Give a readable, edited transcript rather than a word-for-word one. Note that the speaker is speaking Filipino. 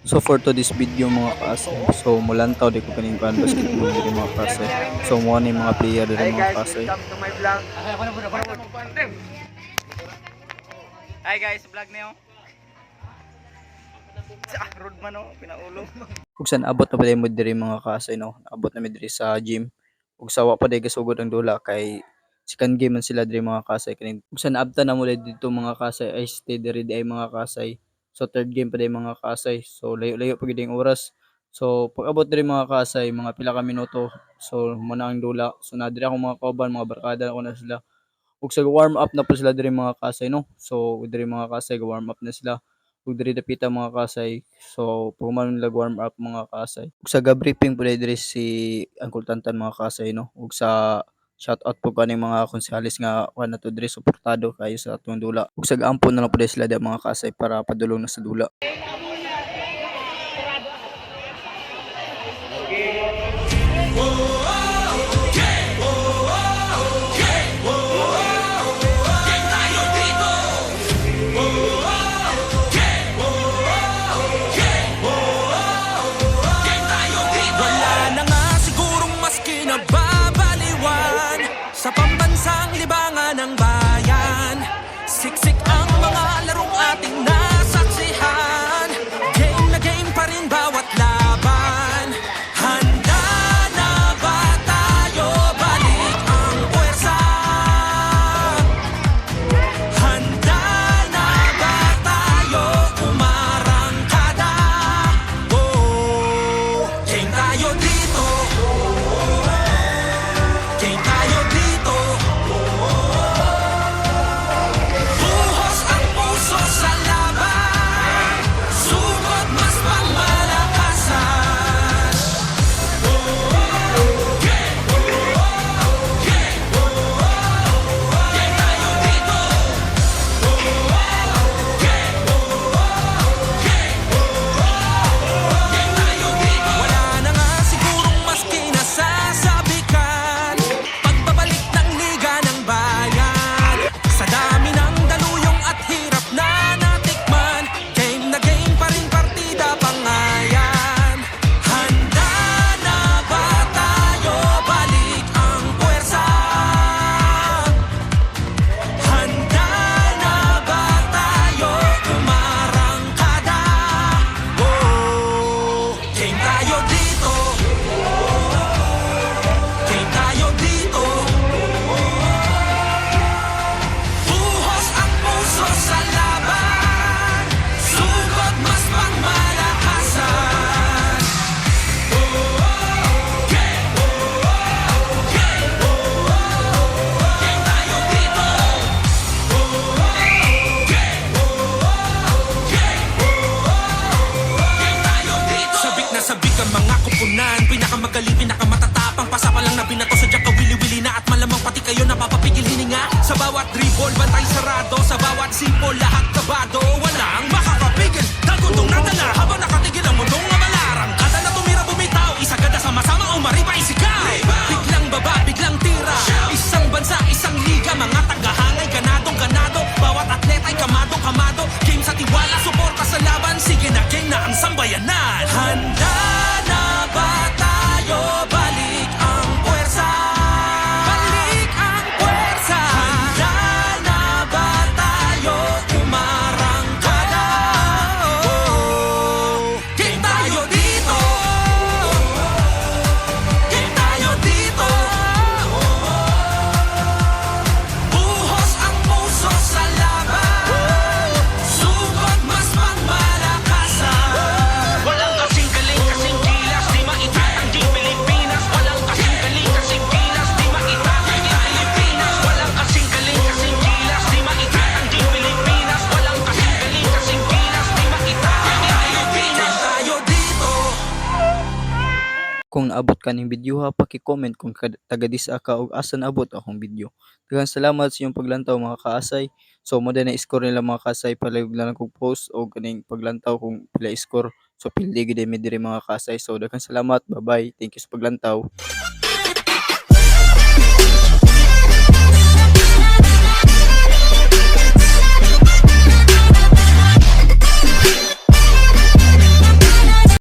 So for to this video mga kaasay, so mulantaw di ko kaning kan basketball diri mga kaasay. So mo ni mga player diri Hi mga guys, kaasay. welcome to my vlog. Hi guys, vlog niyo. Sa road man oh, pinaulo. Ug san abot na pud mo diri mga kaasay no. Abot na mi diri sa gym. Ug sawa pa day gasugod ang dula kay second game man sila diri mga kaasay kaning ug san abta na mo dito mga kaasay ay stay diri di ay mga kaasay. So third game pa day mga kaasay. So layo-layo pa gid ang oras. So pag abot diri mga kaasay mga pila ka minuto. So mo na ang dula. So na diri akong mga kauban, mga barkada ko na sila. Ug sa warm up na po sila diri mga kasay no. So diri mga kasay warm up na sila. Ug diri dapita mga kasay. So pagman nila warm up mga kasay. Ug sa ga-briefing po diri si Uncle Tantan mga kasay no. Ug sa shout out po kaning mga konsehalis nga kuan na to diri suportado kayo sa atong dula. Ug sa ampon na lang po diri sila di mga kasay para padulong na sa dula. Wala na nga sigurong mas kinababaliwan sa pambansang libangan ng bayan. Siksik ang mga larong ating nasaksihan. Game na game pa rin bawat laban. Handa na ba tayo? Balik ang puwersa. Handa na ba tayo? Umarangkada. Oh, game tayo dito. Game tayo dito. Buhos ang puso sa laban. Sugod mas pangmalakasan. Game tayo dito. Wala na nga sigurong mas kinasasabikan. Pagbabalik ng liga ng bayan. Sa dami ng daluyong at hirap na natikman. Game na game pa rin partida pangayan. Handa na ba tayo? Balik ang puwersa. Handa na ba tayo? Umarangkada. Oh, game tayo dito. Game tayo dito. Buhos ang puso sa laban. Sugod mas pangmalakasan. Game tayo dito. Sabik na sabik ang mga kupunan. Pinakamagaling, pinakamatatapang. Pasa pa lang na binato sa ka wili-wili na. At malamang pati kayo napapapigil hininga. Sa bawat dribble, bantay sarado. Sa bawat simple, lahat kabado. Walang makakapigil. Dagundong ng dala habang nakatigil ang mundong nga malarang. Kada na tumira bumitaw, isa gada sama-sama umaribay sigaw. Biglang baba, biglang tira. Isang bansa, isang liga. Mga tagahangay, ganadong ganado. Bawat atleta ay kamadong kamado. Game sa tiwala, suporta sa laban. Sige na, game na ang sambayanan. Handa na ba tayo? Balik ang puwersa. Balik ang puwersa. Handa na ba tayo? Umarangkada. Oh, game tayo dito. Game tayo dito. Buhos ang puso sa laban. Sugod mas pangmalakasan. Walang kasing galing, kasing gilas, di maitatanggi Pilipinas. Walang kasing galing, kasing gilas, di maitatanggi Pilipinas. Walang kasing galing, kasing gilas, di maitatanggi Pilipinas. Walang kasing galing, kasing gilas, di maitatanggi Pilipinas. Tayo dito. Kung naabot ka ning video ha, paki-comment kung taga disa ka ug asa naabot akong video. Daghang salamat sa inyong paglantaw mga kaasay. So mo na score nila mga kaasay palayog na lang kog post o kaning paglantaw kung pila score. So pildi gid mi diri mga kaasay. So daghang salamat. Bye-bye. Thank you sa paglantaw.